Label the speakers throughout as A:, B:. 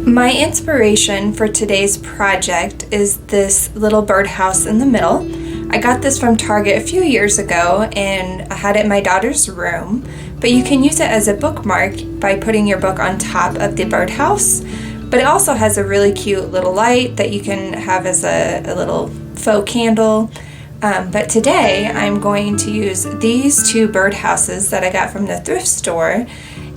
A: My inspiration for today's project is this little birdhouse in the middle. I got this from Target a few years ago and I had it in my daughter's room, but you can use it as a bookmark by putting your book on top of the birdhouse. But it also has a really cute little light that you can have as a little faux candle. But today I'm going to use these two birdhouses that I got from the thrift store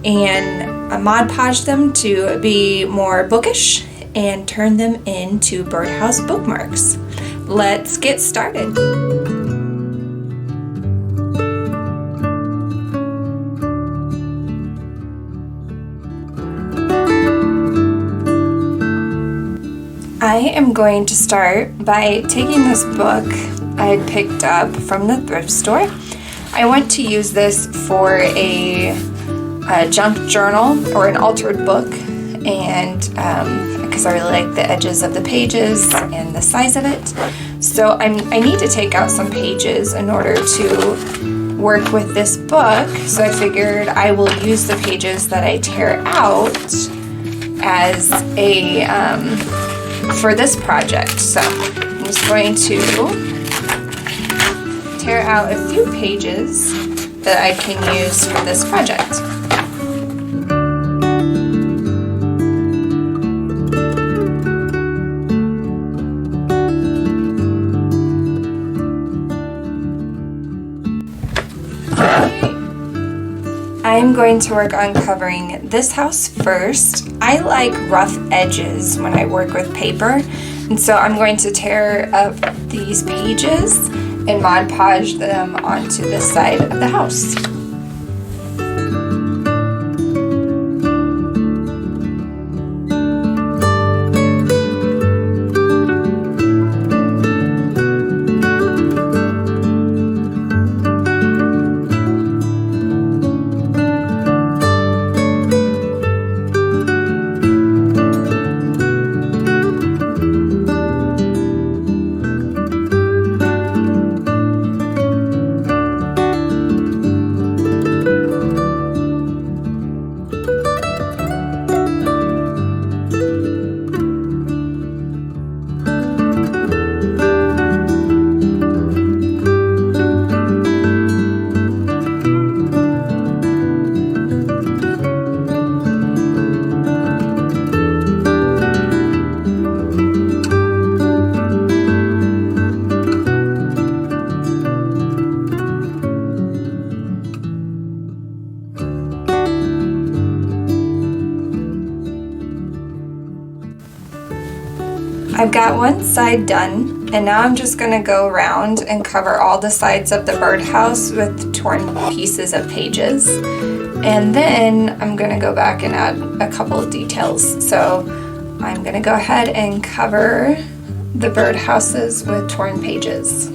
A: and Mod Podge them to be more bookish and turn them into birdhouse bookmarks. Let's get started. I am going to start by taking this book I had picked up from the thrift store. I want to use this for a junk journal or an altered book, and because I really like the edges of the pages and the size of it. So I need to take out some pages in order to work with this book, so I figured I will use the pages that I tear out as a for this project. So I'm just going to tear out a few pages that I can use for this project. I'm going to work on covering this house first. I like rough edges when I work with paper, and so I'm going to tear up these pages and Mod Podge them onto this side of the house. I've got one side done, and now I'm just going to go around and cover all the sides of the birdhouse with torn pieces of pages. And then I'm going to go back and add a couple of details. So I'm going to go ahead and cover the birdhouses with torn pages.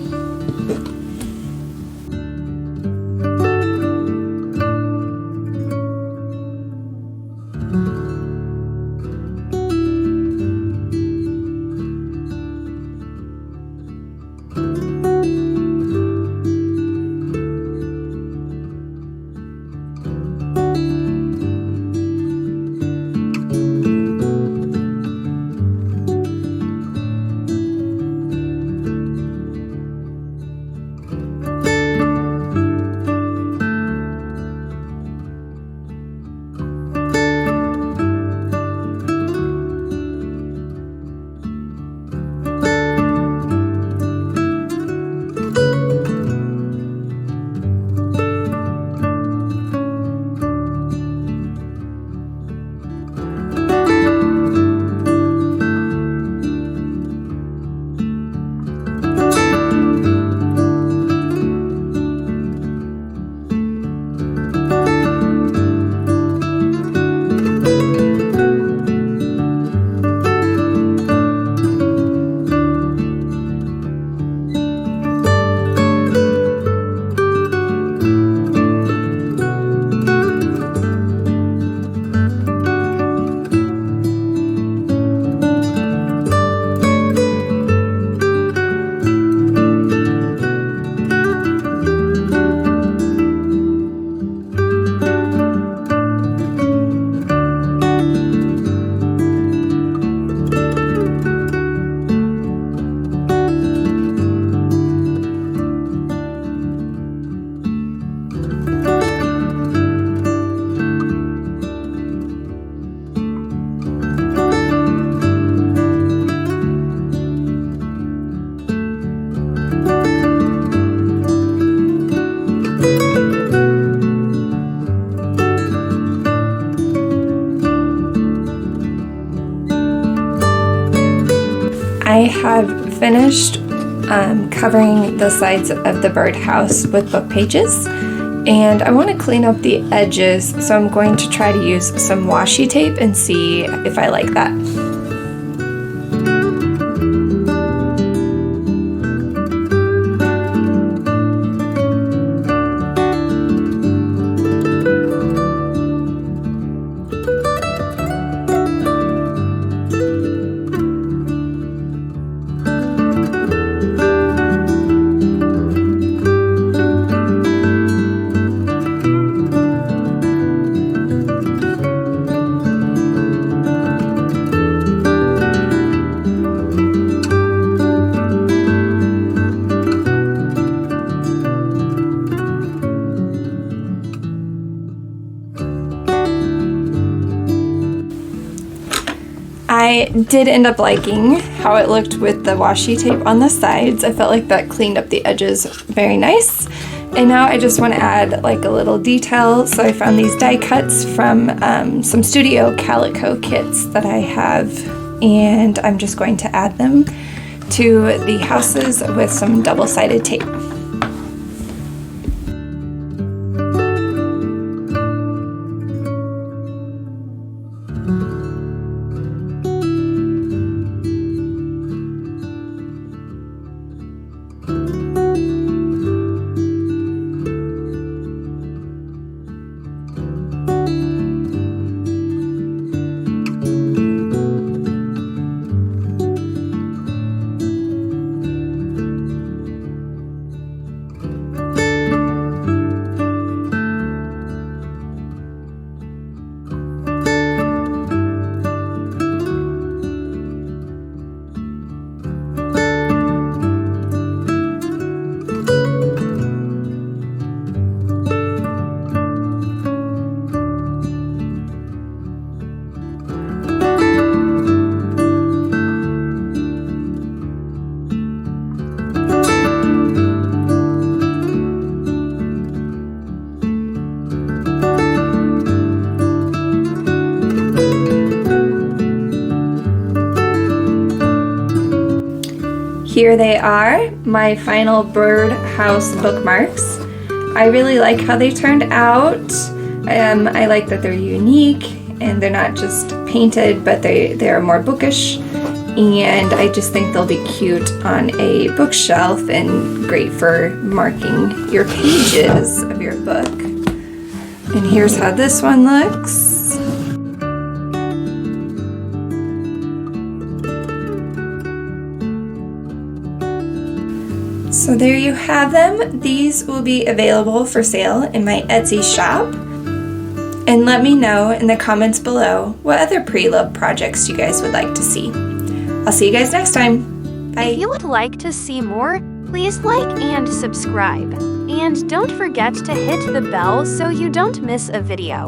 A: I have finished covering the sides of the birdhouse with book pages, and I want to clean up the edges, so I'm going to try to use some washi tape and see if I like that. I did end up liking how it looked with the washi tape on the sides. I felt like that cleaned up the edges very nice. And now I just want to add like a little detail. So I found these die cuts from some Studio Calico kits that I have, and I'm just going to add them to the houses with some double-sided tape. Here they are, my final birdhouse bookmarks. I really like how they turned out. I like that they're unique and they're not just painted, but they're more bookish. And I just think they'll be cute on a bookshelf and great for marking your pages of your book. And here's how this one looks. So there you have them. These will be available for sale in my Etsy shop. And let me know in the comments below what other pre-loved projects you guys would like to see. I'll see you guys next time. Bye.
B: If you would like to see more, please like and subscribe. And don't forget to hit the bell so you don't miss a video.